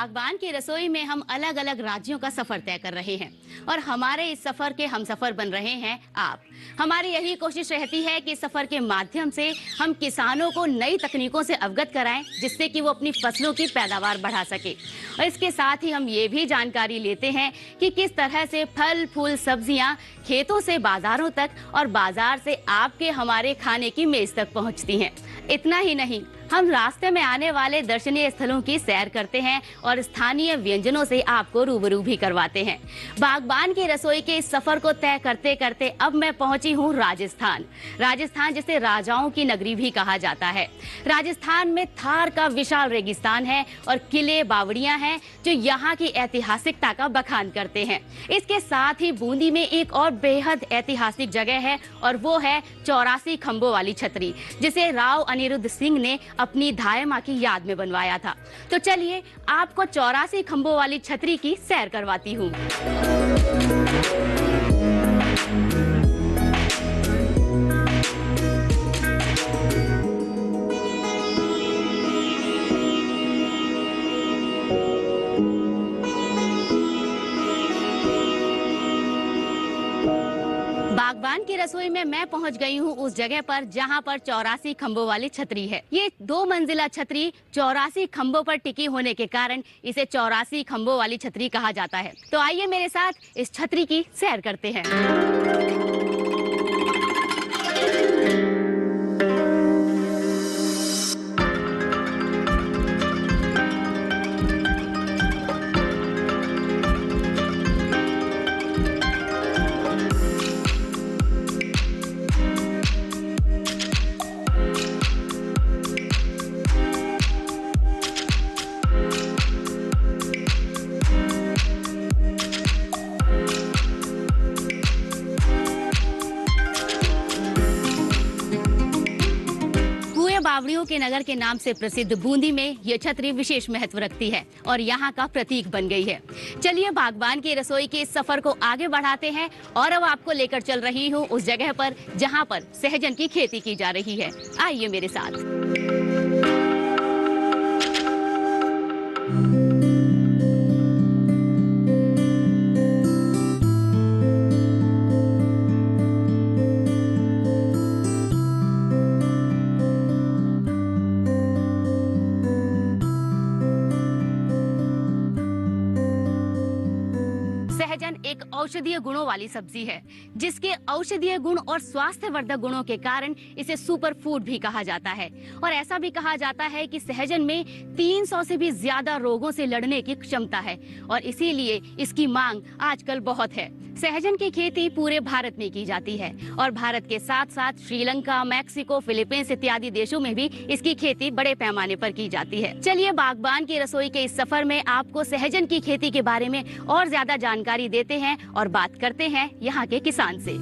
बागबान की रसोई में हम अलग अलग राज्यों का सफर तय कर रहे हैं और हमारे इस सफर के हमसफर बन रहे हैं आप। हमारी यही कोशिश रहती है कि सफर के माध्यम से हम किसानों को नई तकनीकों से अवगत कराएं, जिससे कि वो अपनी फसलों की पैदावार बढ़ा सके। और इसके साथ ही हम ये भी जानकारी लेते हैं कि किस तरह से फल फूल सब्जियां खेतों से बाजारों तक और बाजार से आपके हमारे खाने की मेज तक पहुंचती हैं। इतना ही नहीं, हम रास्ते में आने वाले दर्शनीय स्थलों की सैर करते हैं और स्थानीय व्यंजनों से आपको रूबरू भी करवाते हैं। बागबान की रसोई के इस सफर को तय करते करते अब मैं पहुंची हूं राजस्थान। राजस्थान जिसे राजाओं की नगरी भी कहा जाता है। राजस्थान में थार का विशाल रेगिस्तान है और किले बावड़ियां हैं जो यहाँ की ऐतिहासिकता का बखान करते हैं। इसके साथ ही बूंदी में एक और बेहद ऐतिहासिक जगह है और वो है 84 खंभों वाली छतरी, जिसे राव अनिरुद्ध सिंह ने अपनी धाय माँ की याद में बनवाया था। तो चलिए आपको 84 खंभों वाली छतरी की सैर करवाती हूँ। बागबान की रसोई में मैं पहुंच गई हूं उस जगह पर जहां पर 84 खंभों वाली छतरी है। ये 2 मंजिला छतरी 84 खंभों पर टिकी होने के कारण इसे 84 खंभों वाली छतरी कहा जाता है। तो आइए मेरे साथ इस छतरी की सैर करते हैं। बावड़ियों के नगर के नाम से प्रसिद्ध बूंदी में ये छतरी विशेष महत्व रखती है और यहाँ का प्रतीक बन गई है। चलिए बागबान की रसोई के इस सफर को आगे बढ़ाते हैं और अब आपको लेकर चल रही हूँ उस जगह पर जहाँ पर सहजन की खेती की जा रही है। आइए मेरे साथ। सहजन एक औषधीय गुणों वाली सब्जी है, जिसके औषधीय गुण और स्वास्थ्यवर्धक गुणों के कारण इसे सुपर फूड भी कहा जाता है। और ऐसा भी कहा जाता है कि सहजन में 300 से भी ज्यादा रोगों से लड़ने की क्षमता है और इसीलिए इसकी मांग आजकल बहुत है। सहजन की खेती पूरे भारत में की जाती है और भारत के साथ साथ श्रीलंका, मैक्सिको, फिलीपींस इत्यादि देशों में भी इसकी खेती बड़े पैमाने पर की जाती है। चलिए बागबान की रसोई के इस सफर में आपको सहजन की खेती के बारे में और ज्यादा जानकारी देते हैं और बात करते हैं यहाँ के किसान से।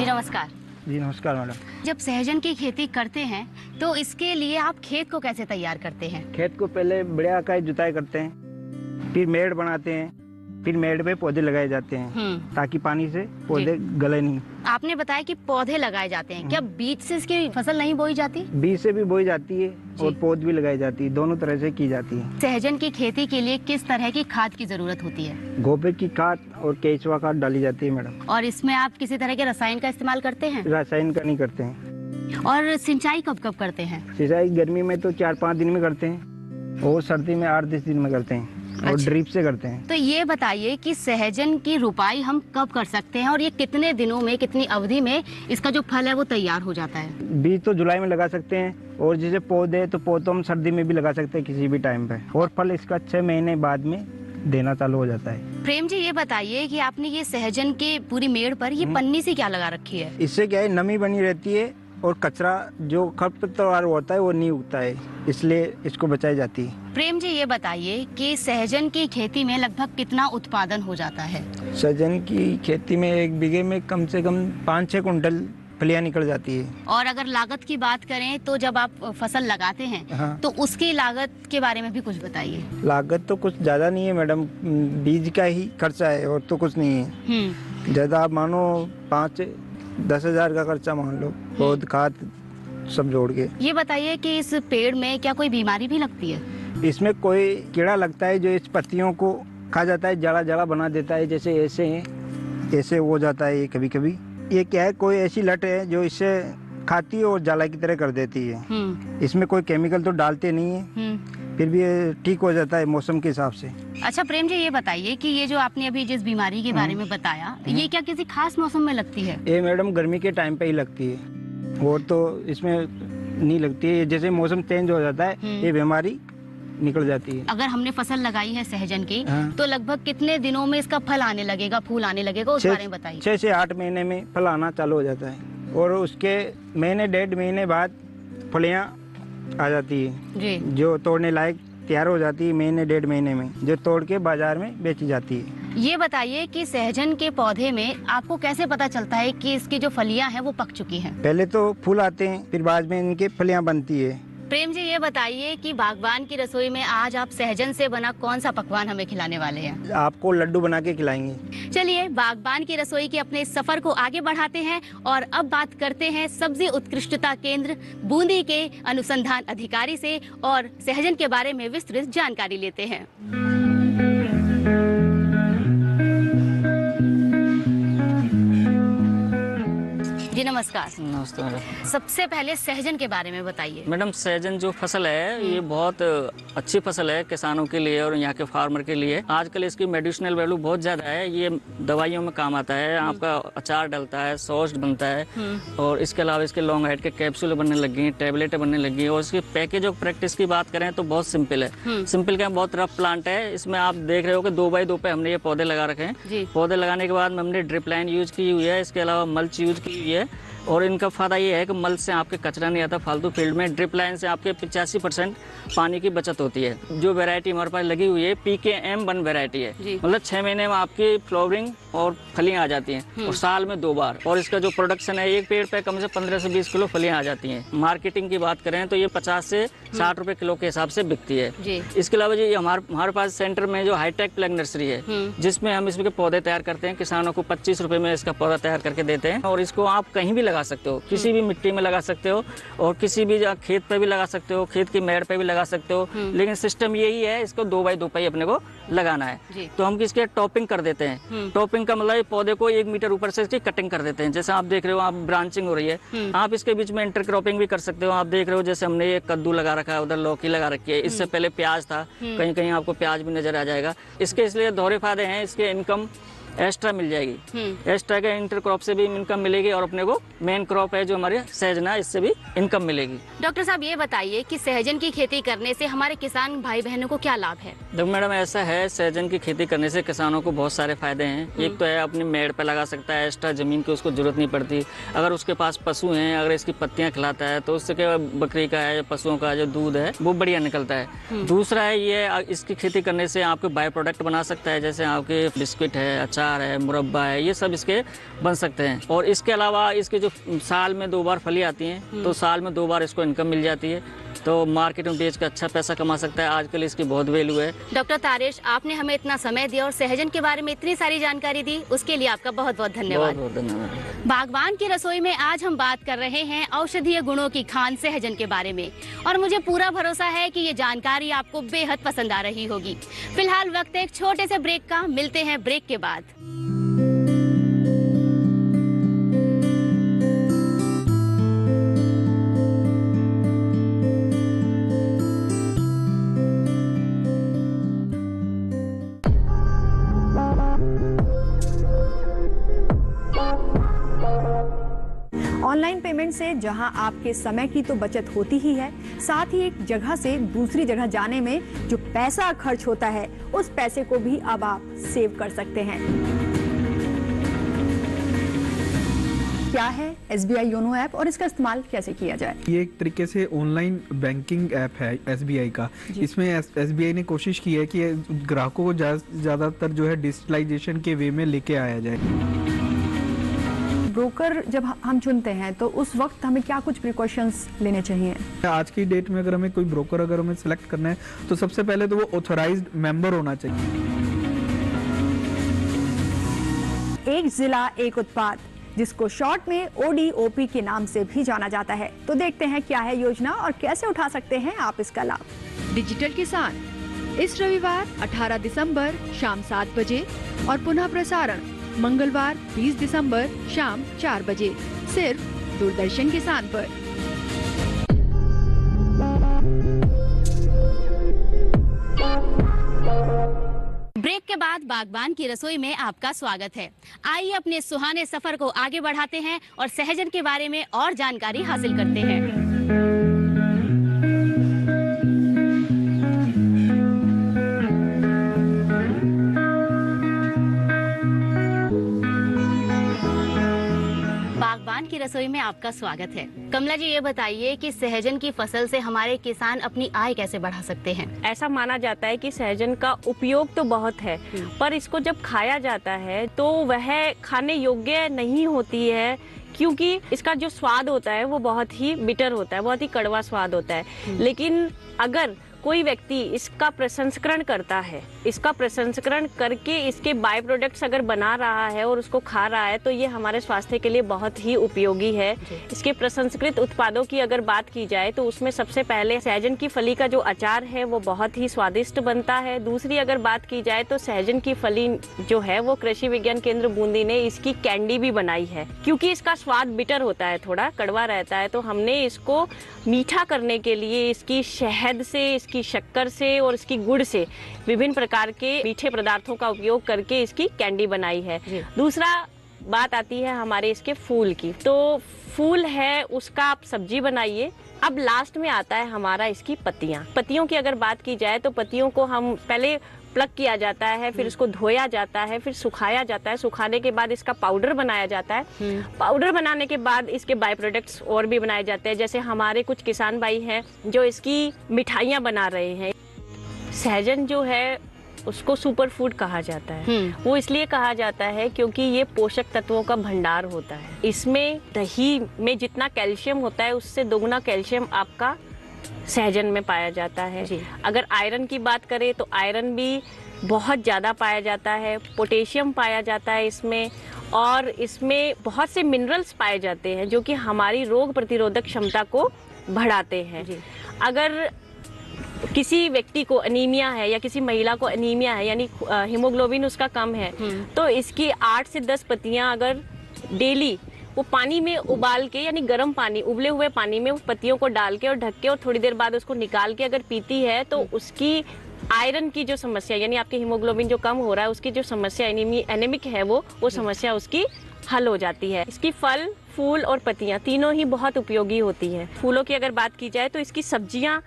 नमस्कार जी। नमस्कार मैडम। जब सहजन की खेती करते हैं तो इसके लिए आप खेत को कैसे तैयार करते हैं? खेत को पहले बढ़िया का जुताई करते हैं, फिर मेड़ बनाते हैं, फिर मेड़ पे पौधे लगाए जाते हैं ताकि पानी से पौधे गले नहीं। आपने बताया कि पौधे लगाए जाते हैं, क्या बीज से इसकी फसल नहीं बोई जाती? बीज से भी बोई जाती है और पौध भी लगाई जाती है, दोनों तरह से की जाती है। सहजन की खेती के लिए किस तरह की खाद की जरूरत होती है? गोबर की खाद और केचुआ खाद डाली जाती है मैडम। और इसमें आप किसी तरह के रसायन का इस्तेमाल करते हैं? रासायनिक का नहीं करते हैं। और सिंचाई कब कब करते हैं? सिंचाई गर्मी में तो 4-5 दिन में करते हैं और सर्दी में 8-10 दिन में करते हैं और ड्रिप से करते हैं। तो ये बताइए कि सहजन की रुपाई हम कब कर सकते हैं और ये कितने दिनों में, कितनी अवधि में इसका जो फल है वो तैयार हो जाता है? बीज तो जुलाई में लगा सकते हैं और जैसे पौधे तो पौधों हम सर्दी में भी लगा सकते हैं किसी भी टाइम पे, और फल इसका 6 महीने बाद में देना चालू हो जाता है। प्रेम जी ये बताइए कि आपने ये सहजन के पूरी मेड़ पर ये पन्नी से क्या लगा रखी है? इससे क्या है, नमी बनी रहती है और कचरा जो खरपतवार होता है वो नहीं उगता है, इसलिए इसको बचाई जाती है। प्रेम जी ये बताइए कि सहजन की खेती में लगभग कितना उत्पादन हो जाता है? सहजन की खेती में 1 बीघे में कम से कम 5-6 कुंटल फलियां निकल जाती है। और अगर लागत की बात करें तो जब आप फसल लगाते हैं हाँ। तो उसकी लागत के बारे में भी कुछ बताइए। लागत तो कुछ ज़्यादा नहीं है मैडम, बीज का ही खर्चा है और तो कुछ नहीं है। ज़्यादा आप मानो 5-10 हज़ार का खर्चा मान लो, पौध खाद सब जोड़ के। ये बताइए कि इस पेड़ में क्या कोई बीमारी भी लगती है? इसमें कोई कीड़ा लगता है जो इस पत्तियों को खा जाता है, जड़ा जड़ा बना देता है, जैसे ऐसे हो जाता है ये कभी कभी। ये क्या है, कोई ऐसी लट है जो इससे खाती है और जाला की तरह कर देती है। इसमें कोई केमिकल तो डालते नहीं है, फिर भी ये ठीक हो जाता है मौसम के हिसाब से। अच्छा प्रेम जी, ये बताइए कि ये जो आपने अभी जिस बीमारी के बारे में बताया, ये क्या किसी खास मौसम में लगती है? ये मैडम गर्मी के टाइम पे ही लगती है, और तो इसमें नहीं लगती है। जैसे मौसम चेंज हो जाता है ये बीमारी निकल जाती है। अगर हमने फसल लगाई है सहजन की, हाँ। तो लगभग कितने दिनों में इसका फल आने लगेगा, फूल आने लगेगा, उस बारे में बताइए। 6 से 8 महीने में फल आना चालू हो जाता है, और उसके महीने 1.5 महीने बाद फलियां आ जाती है जी। जो तोड़ने लायक तैयार हो जाती है। महीने 1.5 महीने में जो तोड़ के बाजार में बेची जाती है। ये बताइए कि सहजन के पौधे में आपको कैसे पता चलता है कि इसकी जो फलियां हैं वो पक चुकी हैं? पहले तो फूल आते हैं, फिर बाद में इनके फलियां बनती है। प्रेम जी, ये बताइए कि बागवान की रसोई में आज आप सहजन से बना कौन सा पकवान हमें खिलाने वाले हैं? आपको लड्डू बना के खिलाएंगे। चलिए बागबान की रसोई के अपने इस सफर को आगे बढ़ाते हैं और अब बात करते हैं सब्जी उत्कृष्टता केंद्र बूंदी के अनुसंधान अधिकारी से और सहजन के बारे में विस्तृत जानकारी लेते हैं। जी नमस्कार। नमस्ते मैडम। सबसे पहले सहजन के बारे में बताइए। मैडम सहजन जो फसल है ये बहुत अच्छी फसल है किसानों के लिए और यहाँ के फार्मर के लिए। आजकल इसकी मेडिसिनल वैल्यू बहुत ज्यादा है, ये दवाइयों में काम आता है। आपका अचार डलता है, सॉस बनता है, और इसके अलावा इसके लॉन्ग हाइट के कैप्सूल बनने लगी हैं, टेबलेटें बनने लगी हैं। और इसकी पैकेज ऑफ प्रैक्टिस की बात करें तो बहुत सिंपल है। सिंपल क्या, बहुत रफ प्लांट है। इसमें आप देख रहे हो कि 2x2 पे हमने ये पौधे लगा रखे हैं। पौधे लगाने के बाद में हमने ड्रिप लाइन यूज की हुई है, इसके अलावा मल्च यूज की हुई है। और इनका फायदा ये है कि मल से आपके कचरा नहीं आता फालतू फील्ड में। ड्रिप लाइन से आपके 85% पानी की बचत होती है। जो वैरायटी हमारे पास लगी हुई है PKM1 वैरायटी है, मतलब 6 महीने में आपकी फ्लावरिंग और फलियां आ जाती हैं, और साल में 2 बार। और इसका जो प्रोडक्शन है, एक पेड़ पे कम से 15 से 20 किलो फलियां आ जाती हैं। मार्केटिंग की बात करें तो ये 50 से 60 रुपए किलो के हिसाब से बिकती है। इसके अलावा जी हमारे पास सेंटर में जो हाईटेक प्लग नर्सरी है, जिसमें हम इसके पौधे तैयार करते हैं। किसानों को 25 रुपए में इसका पौधा तैयार करके देते हैं, और इसको आप कहीं भी लगा सकते हो, किसी भी मिट्टी में लगा सकते हो, और किसी भी खेत पे भी लगा सकते हो, खेत की मेड़ पे भी लगा सकते हो। लेकिन सिस्टम यही है, इसको 2x2 पे अपने को लगाना है। तो हम इसके टॉपिंग कर देते हैं। टॉपिंग का मतलब पौधे को 1 मीटर ऊपर से इसकी कटिंग कर देते हैं। जैसे आप देख रहे हो, आप ब्रांचिंग हो रही है, आप इसके बीच में इंटरक्रॉपिंग भी कर सकते हो। आप देख रहे हो जैसे हमने ये कद्दू लगा रखा है, उधर लौकी लगा रखी है, इससे पहले प्याज था, कहीं कहीं आपको प्याज भी नजर आ जाएगा। इसके इसलिए दोहरे फायदे हैं, इसके इनकम एक्स्ट्रा मिल जाएगी। एक्स्ट्रा के इंटरक्रॉप से भी इनकम मिलेगी, और अपने को मेन क्रॉप है जो हमारे सहजना, इससे भी इनकम मिलेगी। डॉक्टर साहब ये बताइए कि सहजन की खेती करने से हमारे किसान भाई बहनों को क्या लाभ है? देखो मैडम, ऐसा है, सहजन की खेती करने से किसानों को बहुत सारे फायदे हैं। एक तो है अपनी मेड़ पे लगा सकता है, एक्स्ट्रा जमीन की उसको जरूरत नहीं पड़ती। अगर उसके पास पशु हैं, अगर इसकी पत्तियां खिलाता है तो उससे क्या, बकरी का है, पशुओं का जो दूध है वो बढ़िया निकलता है। दूसरा है ये, इसकी खेती करने से आपके बाय प्रोडक्ट बना सकता है, जैसे आपके बिस्किट है, अचार है, मुरब्बा है, ये सब इसके बन सकते हैं। और इसके अलावा इसके जो साल में 2 बार फली आती हैं, तो साल में 2 बार इसको इनकम मिल जाती है। तो मार्केट में बेच कर अच्छा पैसा कमा सकता है। आजकल इसकी बहुत वैल्यू है। डॉक्टर तारेश, आपने हमें इतना समय दिया और सहजन के बारे में इतनी सारी जानकारी दी, उसके लिए आपका बहुत बहुत धन्यवाद। बहुत धन्यवाद। बागवान की रसोई में आज हम बात कर रहे हैं औषधीय गुणों की खान सहजन के बारे में, और मुझे पूरा भरोसा है कि ये जानकारी आपको बेहद पसंद आ रही होगी। फिलहाल वक्त है एक छोटे से ब्रेक का, मिलते हैं ब्रेक के बाद। ऑनलाइन पेमेंट से जहां आपके समय की तो बचत होती ही है, साथ ही एक जगह से दूसरी जगह जाने में जो पैसा खर्च होता है, उस पैसे को भी अब आप सेव कर सकते हैं। क्या है SBI योनो ऐप और इसका इस्तेमाल कैसे किया जाए? ये एक तरीके से ऑनलाइन बैंकिंग ऐप है SBI का। इसमें SBI ने कोशिश की है कि ग्राहकों को ज्यादातर जो है डिजिटलाइजेशन के वे में लेके आया जाए। ब्रोकर जब हम चुनते हैं तो उस वक्त हमें क्या कुछ प्रिकॉशंस लेने चाहिए? आज की डेट में अगर हमें कोई ब्रोकर अगर हमें सेलेक्ट करना है तो सबसे पहले तो वो ऑथराइज्ड मेंबर होना चाहिए। एक जिला एक उत्पाद, जिसको शॉर्ट में ODOP के नाम से भी जाना जाता है। तो देखते हैं क्या है योजना और कैसे उठा सकते हैं आप इसका लाभ। डिजिटल किसान इस रविवार 18 दिसंबर शाम 7 बजे और पुनः प्रसारण मंगलवार 20 दिसंबर शाम 4 बजे सिर्फ दूरदर्शन किसान पर। ब्रेक के बाद बागबान की रसोई में आपका स्वागत है। आइए अपने सुहाने सफर को आगे बढ़ाते हैं और सहजन के बारे में और जानकारी हासिल करते हैं। बागबान की रसोई में आपका स्वागत है। कमला जी, ये बताइए कि सहजन की फसल से हमारे किसान अपनी आय कैसे बढ़ा सकते हैं? ऐसा माना जाता है कि सहजन का उपयोग तो बहुत है, पर इसको जब खाया जाता है तो वह खाने योग्य नहीं होती है, क्योंकि इसका जो स्वाद होता है वो बहुत ही बिटर होता है, बहुत ही कड़वा स्वाद होता है। लेकिन अगर कोई व्यक्ति इसका प्रसंस्करण करता है, इसका प्रसंस्करण करके इसके बाय प्रोडक्ट्स अगर बना रहा है और उसको खा रहा है, तो ये हमारे स्वास्थ्य के लिए बहुत ही उपयोगी है। इसके प्रसंस्कृत उत्पादों की अगर बात की जाए तो उसमें सबसे पहले सहजन की फली का जो अचार है वो बहुत ही स्वादिष्ट बनता है। दूसरी अगर बात की जाए तो सहजन की फली जो है वो कृषि विज्ञान केंद्र बूंदी ने इसकी कैंडी भी बनाई है। क्योंकि इसका स्वाद बिटर होता है, थोड़ा कड़वा रहता है, तो हमने इसको मीठा करने के लिए इसकी शहद से, इसकी शक्कर से और इसकी गुड़ से विभिन्न प्रकार के मीठे पदार्थों का उपयोग करके इसकी कैंडी बनाई है। दूसरा बात आती है हमारे इसके फूल की। तो फूल है उसका आप सब्जी बनाइए। अब लास्ट में आता है हमारा इसकी पत्तियां। पत्तियों की अगर बात की जाए तो पत्तियों को हम पहले प्लग किया जाता है, फिर इसको धोया जाता है, फिर सुखाया जाता है। सुखाने के बाद इसका पाउडर बनाया जाता है। पाउडर बनाने के बाद इसके बाय प्रोडक्ट्स और भी बनाए जाते हैं। जैसे हमारे कुछ किसान भाई हैं जो इसकी मिठाइयाँ बना रहे हैं। सहजन जो है उसको सुपर फूड कहा जाता है। वो इसलिए कहा जाता है क्योंकि ये पोषक तत्वों का भंडार होता है। इसमें दही में जितना कैल्शियम होता है उससे दोगुना कैल्शियम आपका सहजन में पाया जाता है। अगर आयरन की बात करें तो आयरन भी बहुत ज़्यादा पाया जाता है, पोटेशियम पाया जाता है इसमें, और इसमें बहुत से मिनरल्स पाए जाते हैं जो कि हमारी रोग प्रतिरोधक क्षमता को बढ़ाते हैं। अगर किसी व्यक्ति को अनीमिया है या किसी महिला को अनीमिया है, यानी हीमोग्लोबिन उसका कम है, तो इसकी 8 से 10 पत्तियां अगर डेली वो पानी में उबाल के, यानी गर्म पानी, उबले हुए पानी में उस पत्तियों को डाल के और ढक के और थोड़ी देर बाद उसको निकाल के अगर पीती है तो उसकी आयरन की जो समस्या, यानी आपके हीमोग्लोबिन जो कम हो रहा है उसकी जो समस्या एनीमिक है वो समस्या उसकी हल हो जाती है। इसकी फल, फूल और पत्तियां तीनों ही बहुत उपयोगी होती हैं। फूलों की अगर बात की जाए तो इसकी सब्जियां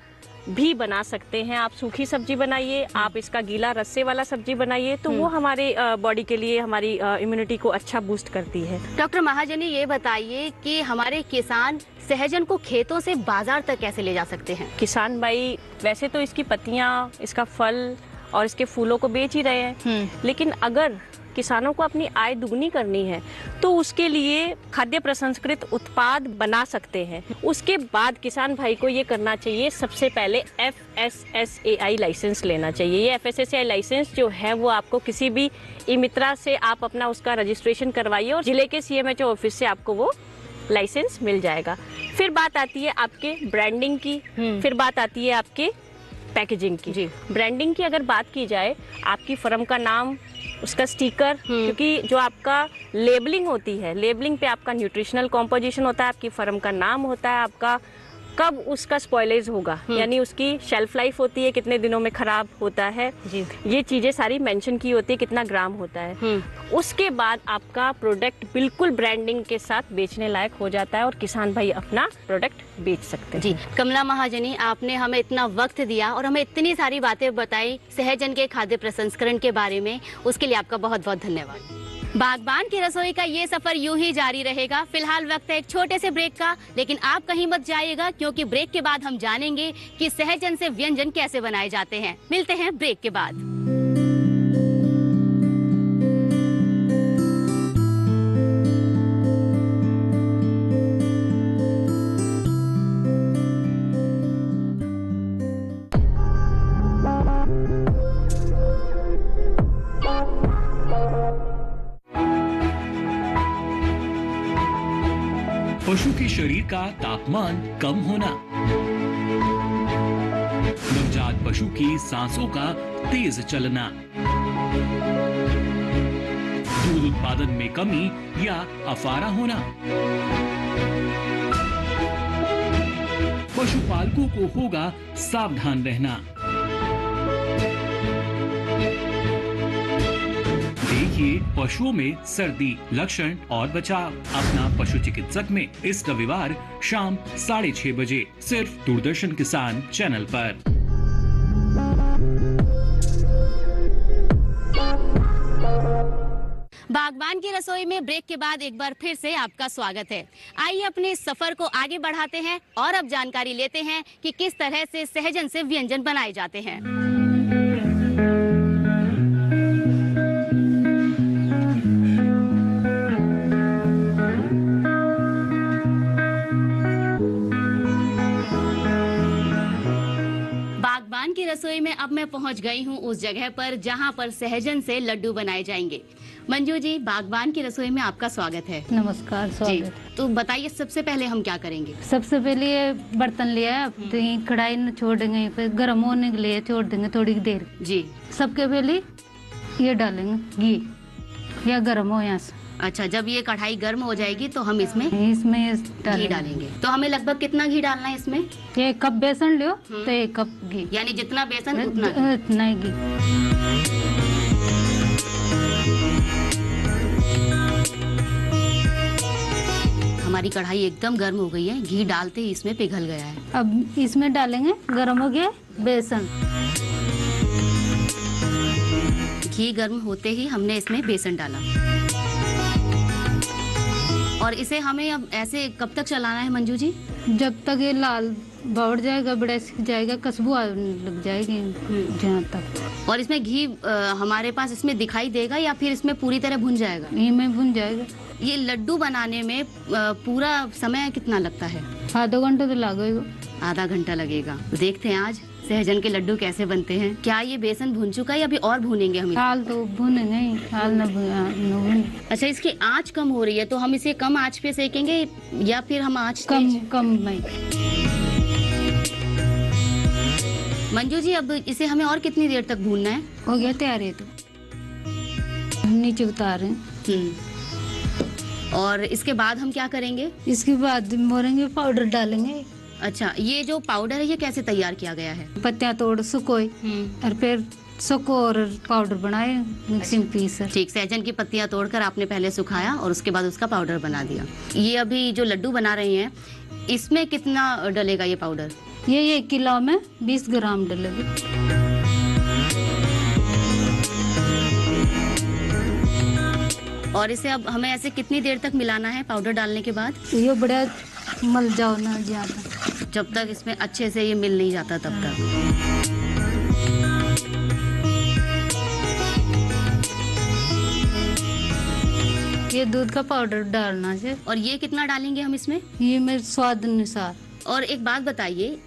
भी बना सकते हैं। आप सूखी सब्जी बनाइए, आप इसका गीला रस्से वाला सब्जी बनाइए, तो वो हमारे बॉडी के लिए, हमारी इम्यूनिटी को अच्छा बूस्ट करती है। डॉक्टर महाजनी, ये बताइए कि हमारे किसान सहजन को खेतों से बाजार तक कैसे ले जा सकते हैं? किसान भाई वैसे तो इसकी पत्तियां, इसका फल और इसके फूलों को बेच ही रहे हैं, लेकिन अगर किसानों को अपनी आय दुगनी करनी है तो उसके लिए खाद्य प्रसंस्कृत उत्पाद बना सकते हैं। उसके बाद किसान भाई को ये करना चाहिए, सबसे पहले FSSAI लाइसेंस लेना चाहिए। ये FSSAI लाइसेंस जो है वो आपको किसी भी ई-मित्रा से आप अपना उसका रजिस्ट्रेशन करवाइए और जिले के CMHO ऑफिस से आपको वो लाइसेंस मिल जाएगा। फिर बात आती है आपके ब्रांडिंग की, फिर बात आती है आपके पैकेजिंग की। ब्रांडिंग की अगर बात की जाए, आपकी फर्म का नाम, उसका स्टिकर, क्योंकि जो आपका लेबलिंग होती है, लेबलिंग पे आपका न्यूट्रिशनल कॉम्पोजिशन होता है, आपकी फर्म का नाम होता है, आपका कब उसका स्पॉइलेज होगा, यानी उसकी शेल्फ लाइफ होती है, कितने दिनों में खराब होता है, ये चीजें सारी मेंशन की होती है, कितना ग्राम होता है। उसके बाद आपका प्रोडक्ट बिल्कुल ब्रांडिंग के साथ बेचने लायक हो जाता है और किसान भाई अपना प्रोडक्ट बेच सकते हैं। जी कमला महाजनी, आपने हमें इतना वक्त दिया और हमें इतनी सारी बातें बताई सहजन के खाद्य प्रसंस्करण के बारे में, उसके लिए आपका बहुत बहुत धन्यवाद। बागबान की रसोई का ये सफर यूं ही जारी रहेगा। फिलहाल वक्त है एक छोटे से ब्रेक का, लेकिन आप कहीं मत जाइएगा, क्योंकि ब्रेक के बाद हम जानेंगे कि सहजन से व्यंजन कैसे बनाए जाते हैं। मिलते हैं ब्रेक के बाद। पशु के शरीर का तापमान कम होना, नवजात पशु की सांसों का तेज चलना, दूध उत्पादन में कमी या अफारा होना, पशुपालकों को होगा सावधान रहना। देखिए पशुओं में सर्दी लक्षण और बचाव अपना पशु चिकित्सक में इस रविवार शाम 6:30 बजे सिर्फ दूरदर्शन किसान चैनल पर। बागबान की रसोई में ब्रेक के बाद एक बार फिर से आपका स्वागत है। आइए अपने इस सफर को आगे बढ़ाते हैं और अब जानकारी लेते हैं कि किस तरह से सहजन से व्यंजन बनाए जाते हैं। बागबान की रसोई में अब मैं पहुंच गई हूं उस जगह पर जहां पर सहजन से लड्डू बनाए जाएंगे। मंजू जी, बागबान की रसोई में आपका स्वागत है। नमस्कार, जी, स्वागत। तो बताइए सबसे पहले हम क्या करेंगे? सबसे पहले ये बर्तन लिया है, तो ये कढ़ाई न छोड़ देंगे, फिर गर्म होने के लिए छोड़ देंगे थोड़ी देर। जी, सबके पहले ये डालेंगे घी, या गर्म हो यहाँ से। अच्छा, जब ये कढ़ाई गर्म हो जाएगी तो हम इसमें घी डालेंगे। तो हमें लगभग कितना घी डालना है इसमें? 1 कप बेसन लियो तो 1 कप घी, यानी जितना बेसन उतना ही घी। हमारी कढ़ाई एकदम गर्म हो गई है, घी डालते ही इसमें पिघल गया है। अब इसमें डालेंगे, गर्म हो गया बेसन। घी गर्म होते ही हमने इसमें बेसन डाला और इसे हमें अब ऐसे कब तक चलाना है मंजू जी? जब तक ये लाल बढ़ जाएगा, बड़ा सीख जाएगा, खुशबू लग जाएगी जहाँ तक। और इसमें घी हमारे पास इसमें दिखाई देगा या फिर इसमें पूरी तरह भुन जाएगा? घी में भुन जाएगा। ये लड्डू बनाने में पूरा समय कितना लगता है? आधा घंटा तो लगेगा। आधा घंटा लगेगा। देखते हैं आज सहजन के लड्डू कैसे बनते हैं। क्या ये बेसन भुन चुका है या अभी और भूनेंगे हम? हाल तो भुनेंगे, हाल न भुन। अच्छा, इसकी आंच कम हो रही है तो हम इसे कम आंच पे सेकेंगे या फिर हम आंच कम में? मंजू जी, अब इसे हमें और कितनी देर तक भूनना है? हो गया तैयार है, तो नीचे उतारे। और इसके बाद हम क्या करेंगे? इसके बाद मोरेंगे, पाउडर डालेंगे। अच्छा, ये जो पाउडर है ये कैसे तैयार किया गया है? पत्तियां तोड़ सुकोई और फिर सुको और पाउडर बनाए मिक्सिंग पीस। ठीक, सहजन की पत्तियां तोड़कर आपने पहले सुखाया और उसके बाद उसका पाउडर बना दिया। ये अभी जो लड्डू बना रहे हैं इसमें कितना डलेगा ये पाउडर? ये 1 किलो में 20 ग्राम डलेगा। और इसे अब हमें ऐसे कितनी देर तक मिलाना है पाउडर डालने के बाद? ये बड़ा मल जाओ ना ज्यादा, जब तक इसमें अच्छे से ये मिल नहीं जाता तब तक। ये दूध का पाउडर डालना है। और ये कितना डालेंगे हम इसमें? ये मेरे स्वाद अनुसार। और एक बात बताइए,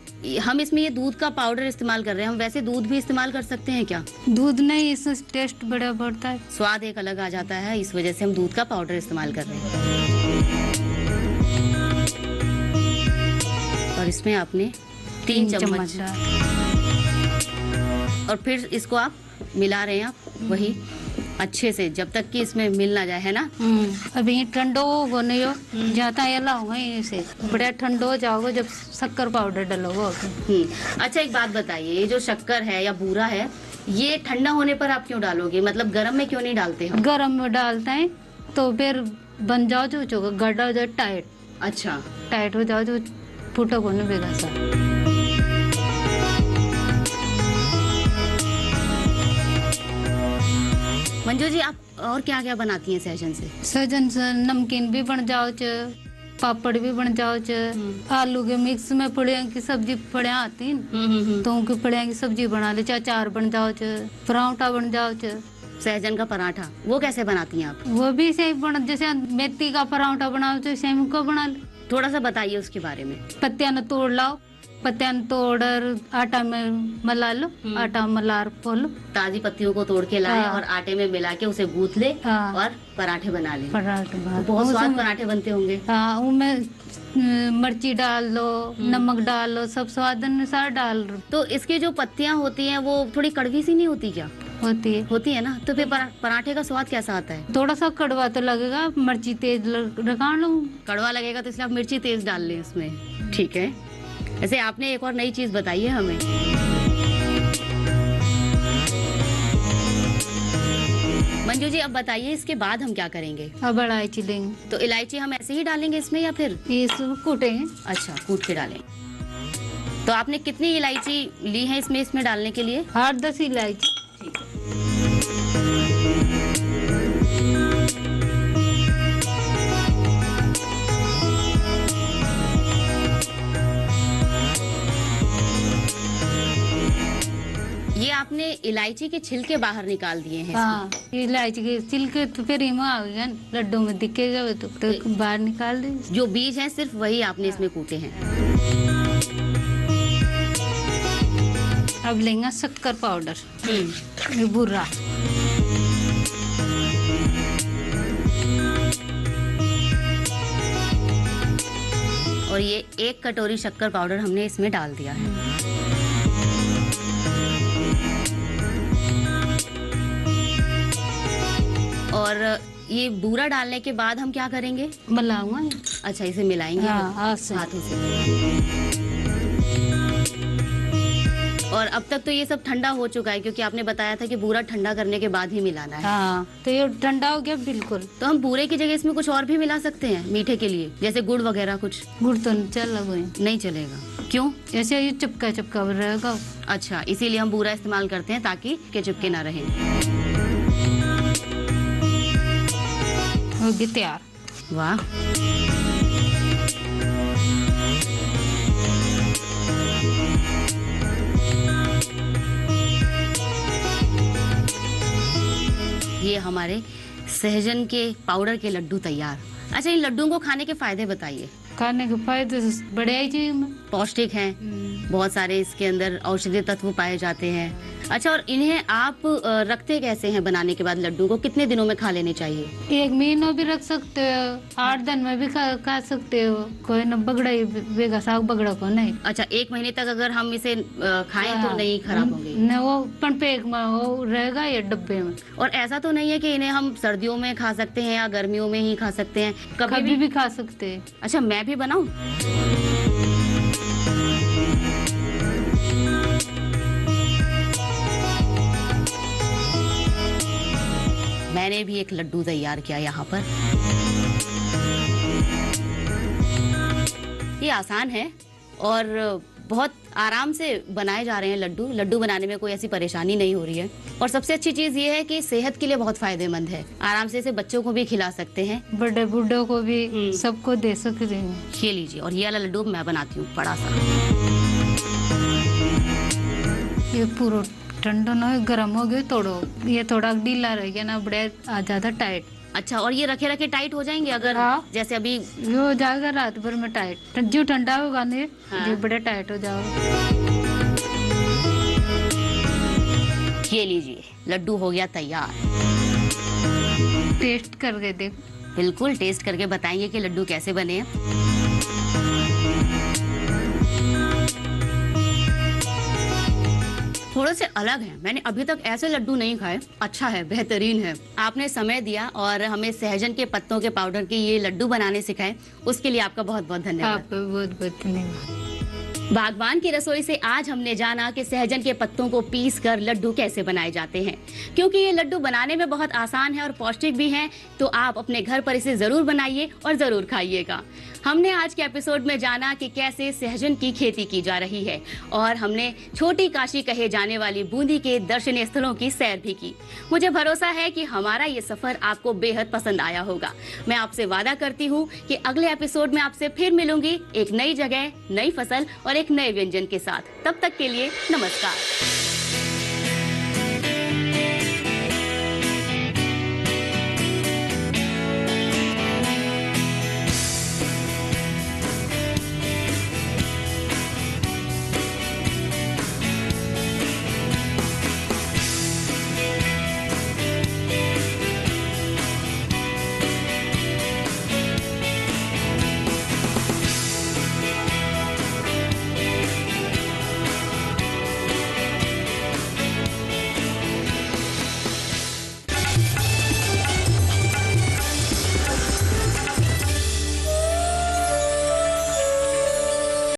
हम इसमें ये दूध का पाउडर इस्तेमाल कर रहे हैं, हम वैसे दूध भी इस्तेमाल कर सकते हैं क्या? दूध नहीं, इससे टेस्ट बड़ा बढ़ता है, स्वाद एक अलग आ जाता है, इस वजह से हम दूध का पाउडर इस्तेमाल कर रहे हैं। और इसमें आपने 3 चम्मच और फिर इसको आप मिला रहे हैं, आप वही अच्छे से जब तक कि इसमें मिल ना जाए, है ना? अभी ठंडो होगा नहीं हो जाता है, होगा इसे बड़ा ठंडो हो जाओगे जब शक्कर पाउडर डालोगे। अच्छा, एक बात बताइए, ये जो शक्कर है या बूरा है ये ठंडा होने पर आप क्यों डालोगे? मतलब गर्म में क्यों नहीं डालते हम? गर्म में डालते हैं तो फिर बन जाओ जो गड्ढा हो जाए टाइट। अच्छा, टाइट हो जाओ जो फूटा को नहीं बेगा सा। मंजू जी, आप और क्या क्या बनाती हैं सहजन से? सहजन से नमकीन भी बन जाओ, पापड़ भी बन जाओ, आलू के मिक्स में फड़िया की सब्जी फड़िया आती है तो उनकी फड़िया की सब्जी बना ले, अचार बन जाओ, पराठा बन जाओ। सहजन का पराठा वो कैसे बनाती हैं आप? वो भी सही बना, जैसे मेथी का पराठा बनाओ तो सेम को बना ले। थोड़ा सा बताइए उसके बारे में। पत्तियां न तोड़ लाओ, पत्तियां तोड़ आटा में मला लो, आटा मलार पोलो, ताजी पत्तियों को तोड़ के लाए और आटे में मिला के उसे गूंथ ले और पराठे बना ले। पराठे बहुत स्वाद पराठे बनते होंगे। हाँ, उनमें मिर्ची डाल लो, नमक डाल लो, सब स्वाद अनुसार डाल लो। तो इसकी जो पत्तियां होती हैं वो थोड़ी कड़वी सी नहीं होती क्या? होती है ना। तो फिर पराठे का स्वाद कैसा आता है? थोड़ा सा कड़वा तो लगेगा, मिर्ची तेज लगा लो। कड़वा लगेगा तो इसलिए आप मिर्ची तेज डाल लें इसमें। ठीक है। ऐसे आपने एक और नई चीज बताई है हमें। मंजू जी, अब बताइए इसके बाद हम क्या करेंगे? अब इलायची लेंगे। तो इलायची हम ऐसे ही डालेंगे इसमें या फिर ये सब कूटेंगे? अच्छा, कूट के डालें। तो आपने कितनी इलायची ली है इसमें डालने के लिए? 8-10 इलायची। ये आपने इलायची के छिलके बाहर निकाल दिए हैं। हाँ, इलायची के छिलके तो फिर इमा आ गया, लड्डू में दिखेगा तो बाहर निकाल दे। जो बीज हैं सिर्फ वही आपने इसमें कूटे हैं। अब लेंगे शक्कर पाउडर, ये बुरा। और ये 1 कटोरी शक्कर पाउडर हमने इसमें डाल दिया है। और ये बूरा डालने के बाद हम क्या करेंगे? मिलाऊंगा। अच्छा, इसे मिलाएंगे हाथों से। और अब तक तो ये सब ठंडा हो चुका है, क्योंकि आपने बताया था कि बूरा ठंडा करने के बाद ही मिलाना है। हाँ, तो ये ठंडा हो गया बिल्कुल। तो हम बूरे की जगह इसमें कुछ और भी मिला सकते हैं मीठे के लिए, जैसे गुड़ वगैरह कुछ? गुड़ तो नहीं चलेगा। क्यों? ऐसे ये चिपका रहेगा। अच्छा, इसीलिए हम बूरा इस्तेमाल करते हैं ताकि के चिपके ना रहे। हो गया तैयार। वाह, ये हमारे सहजन के पाउडर के लड्डू तैयार। अच्छा, इन लड्डुओं को खाने के फायदे बताइए। खाने के फायदे बढ़िया ही चाहिए, पौष्टिक हैं, बहुत सारे इसके अंदर औषधीय तत्व पाए जाते हैं। अच्छा, और इन्हें आप रखते कैसे हैं? बनाने के बाद लड्डू को कितने दिनों में खा लेने चाहिए? 1 महीना भी रख सकते हो, 8 दिन में भी खा सकते हो। कोई न बगड़ा ही बेगा, साग बगड़ा को नहीं। अच्छा, 1 महीने तक अगर हम इसे खाएं तो नहीं खराब होंगे? न, वो पेक में वो रहेगा ये डब्बे में। और ऐसा तो नहीं है कि इन्हें हम सर्दियों में खा सकते हैं या गर्मियों में ही खा सकते हैं? कभी भी खा सकते हैं। अच्छा, मैं भी बनाऊं? मैंने भी एक लड्डू तैयार किया यहाँ पर। ये आसान है और बहुत आराम से बनाए जा रहे हैं लड्डू। लड्डू बनाने में कोई ऐसी परेशानी नहीं हो रही है। और सबसे अच्छी चीज ये है कि सेहत के लिए बहुत फायदेमंद है। आराम से इसे बच्चों को भी खिला सकते हैं, बड़े बूढ़ों को भी, सबको दे सकते हैं। ये लीजिए। और ये वाला लड्डू मैं बनाती हूँ बड़ा सा। ये पूरा ठंडा ना हो, गर्म हो गया तोड़ो। ये थोड़ा ढीला रह गया ना, बड़े ज्यादा टाइट। अच्छा, और ये रखे रखे टाइट हो जाएंगे अगर? हाँ, जैसे अभी ये हो जाएगा रात भर में टाइट। जो ठंडा होगा नहीं, ये बड़े टाइट हो जाएगा। ये लीजिए, लड्डू हो गया तैयार। टेस्ट करके देख। बिल्कुल, टेस्ट करके बताएंगे कि लड्डू कैसे बने हैं। थोड़े से अलग है, मैंने अभी तक ऐसे लड्डू नहीं खाए। अच्छा है, बेहतरीन है। आपने समय दिया और हमें सहजन के पत्तों के पाउडर के ये लड्डू बनाने सिखाए, उसके लिए आपका बहुत बहुत धन्यवाद। आपका बहुत बहुत धन्यवाद। बागवान की रसोई से आज हमने जाना कि सहजन के पत्तों को पीस कर लड्डू कैसे बनाए जाते हैं। क्योंकि ये लड्डू बनाने में बहुत आसान है और पौष्टिक भी हैं, तो आप अपने घर पर इसे जरूर बनाइए और जरूर खाइएगा। हमने आज के एपिसोड में जाना कि कैसे सहजन की खेती की जा रही है और हमने छोटी काशी कहे जाने वाली बूंदी के दर्शनीय स्थलों की सैर भी की। मुझे भरोसा है कि हमारा ये सफर आपको बेहद पसंद आया होगा। मैं आपसे वादा करती हूँ कि अगले एपिसोड में आपसे फिर मिलूंगी, एक नई जगह, नई फसल और एक नए व्यंजन के साथ। तब तक के लिए नमस्कार।